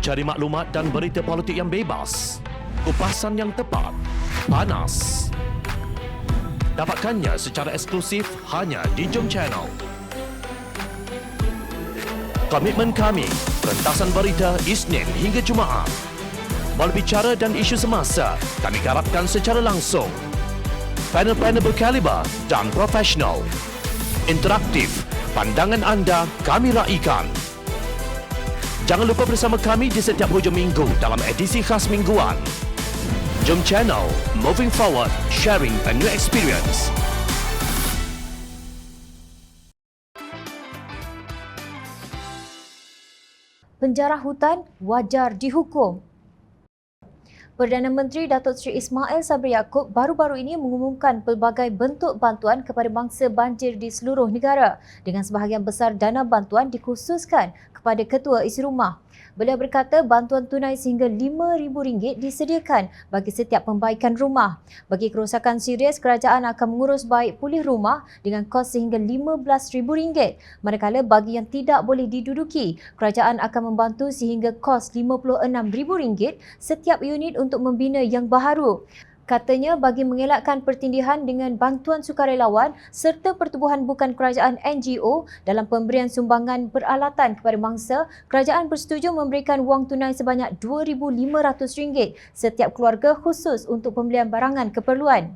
Cari maklumat dan berita politik yang bebas, kupasan yang tepat, panas. Dapatkannya secara eksklusif hanya di Jom Channel. Komitmen kami, pentasan berita Isnin hingga Jumaat. Berbicara dan isu semasa, kami garapkan secara langsung. Panel-panel berkaliber dan profesional. Interaktif, pandangan anda kami raikan. Jangan lupa bersama kami di setiap hujung minggu dalam edisi khas mingguan. Jom Channel, moving forward, sharing a new experience. Penjara hutan wajar dihukum. Perdana Menteri Datuk Seri Ismail Sabri Yaakob baru-baru ini mengumumkan pelbagai bentuk bantuan kepada mangsa banjir di seluruh negara dengan sebahagian besar dana bantuan dikhususkan kepada ketua isi rumah. Beliau berkata bantuan tunai sehingga RM5,000 disediakan bagi setiap pembaikan rumah. Bagi kerosakan serius, kerajaan akan mengurus baik pulih rumah dengan kos sehingga RM15,000. Manakala bagi yang tidak boleh diduduki, kerajaan akan membantu sehingga kos RM56,000 setiap unit untuk membina yang baharu. Katanya bagi mengelakkan pertindihan dengan bantuan sukarelawan serta pertubuhan bukan kerajaan NGO dalam pemberian sumbangan peralatan kepada mangsa, kerajaan bersetuju memberikan wang tunai sebanyak RM2,500 setiap keluarga khusus untuk pembelian barangan keperluan.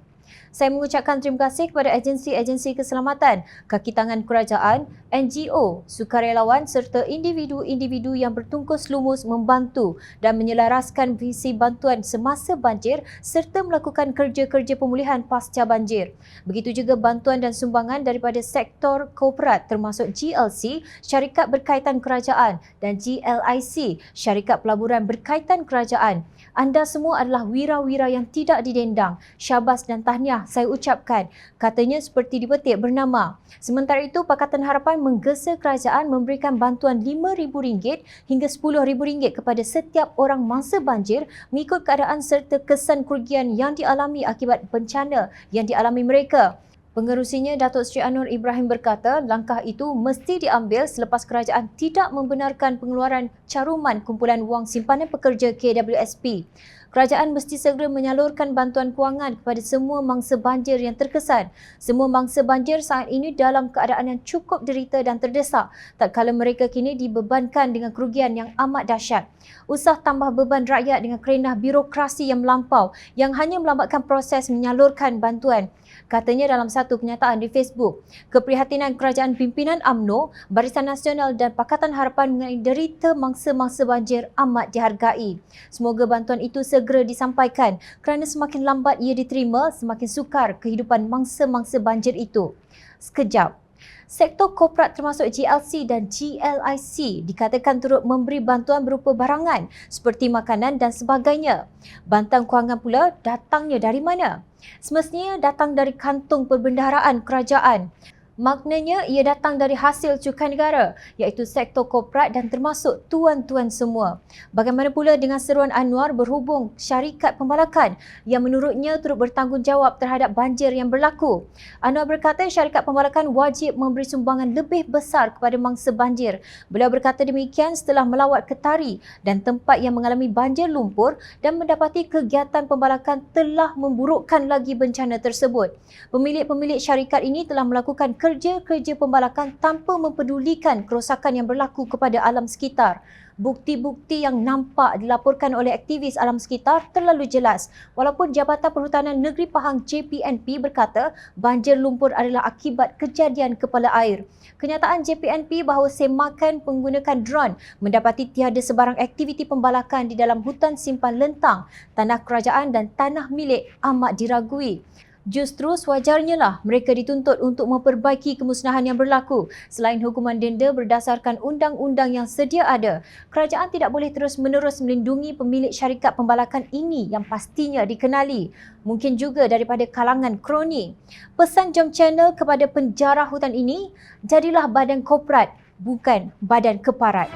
Saya mengucapkan terima kasih kepada agensi-agensi keselamatan, kaki tangan kerajaan, NGO, sukarelawan serta individu-individu yang bertungkus lumus membantu dan menyelaraskan visi bantuan semasa banjir serta melakukan kerja-kerja pemulihan pasca banjir. Begitu juga bantuan dan sumbangan daripada sektor korporat termasuk GLC, syarikat berkaitan kerajaan dan GLIC, syarikat pelaburan berkaitan kerajaan. Anda semua adalah wira-wira yang tidak didendang. Syabas dan tahniah saya ucapkan. Katanya seperti dipetik bernama. Sementara itu, Pakatan Harapan menggesa kerajaan memberikan bantuan RM5,000 hingga RM10,000 kepada setiap orang mangsa banjir mengikut keadaan serta kesan kerugian yang dialami akibat bencana yang dialami mereka. Pengerusinya Datuk Seri Anwar Ibrahim berkata langkah itu mesti diambil selepas kerajaan tidak membenarkan pengeluaran caruman kumpulan wang simpanan pekerja KWSP. Kerajaan mesti segera menyalurkan bantuan kewangan kepada semua mangsa banjir yang terkesan. Semua mangsa banjir saat ini dalam keadaan yang cukup derita dan terdesak, tak kala mereka kini dibebankan dengan kerugian yang amat dahsyat. Usah tambah beban rakyat dengan kerenah birokrasi yang melampau yang hanya melambatkan proses menyalurkan bantuan. Katanya dalam satu kenyataan di Facebook, keprihatinan kerajaan pimpinan UMNO, Barisan Nasional dan Pakatan Harapan mengenai derita mangsa-mangsa banjir amat dihargai. Semoga bantuan itu segera disampaikan kerana semakin lambat ia diterima, semakin sukar kehidupan mangsa-mangsa banjir itu. Sekejap. Sektor korporat termasuk GLC dan GLIC dikatakan turut memberi bantuan berupa barangan seperti makanan dan sebagainya. Bantuan kewangan pula datangnya dari mana? Semestinya datang dari kantung perbendaharaan kerajaan. Maknanya ia datang dari hasil cukai negara iaitu sektor korporat dan termasuk tuan-tuan semua. Bagaimana pula dengan seruan Anwar berhubung syarikat pembalakan yang menurutnya turut bertanggungjawab terhadap banjir yang berlaku. Anwar berkata syarikat pembalakan wajib memberi sumbangan lebih besar kepada mangsa banjir. Beliau berkata demikian setelah melawat ke Tari dan tempat yang mengalami banjir lumpur dan mendapati kegiatan pembalakan telah memburukkan lagi bencana tersebut. Pemilik-pemilik syarikat ini telah melakukan kerja-kerja pembalakan tanpa mempedulikan kerosakan yang berlaku kepada alam sekitar. Bukti-bukti yang nampak dilaporkan oleh aktivis alam sekitar terlalu jelas. Walaupun Jabatan Perhutanan Negeri Pahang JPNP berkata banjir lumpur adalah akibat kejadian kepala air. Kenyataan JPNP bahawa semakan menggunakan drone mendapati tiada sebarang aktiviti pembalakan di dalam hutan simpan lentang, tanah kerajaan dan tanah milik amat diragui. Justru sewajarnya lah mereka dituntut untuk memperbaiki kemusnahan yang berlaku. Selain hukuman denda berdasarkan undang-undang yang sedia ada, kerajaan tidak boleh terus-menerus melindungi pemilik syarikat pembalakan ini yang pastinya dikenali. Mungkin juga daripada kalangan kroni. Pesan Jom Channel kepada penjara hutan ini, jadilah badan korporat, bukan badan keparat.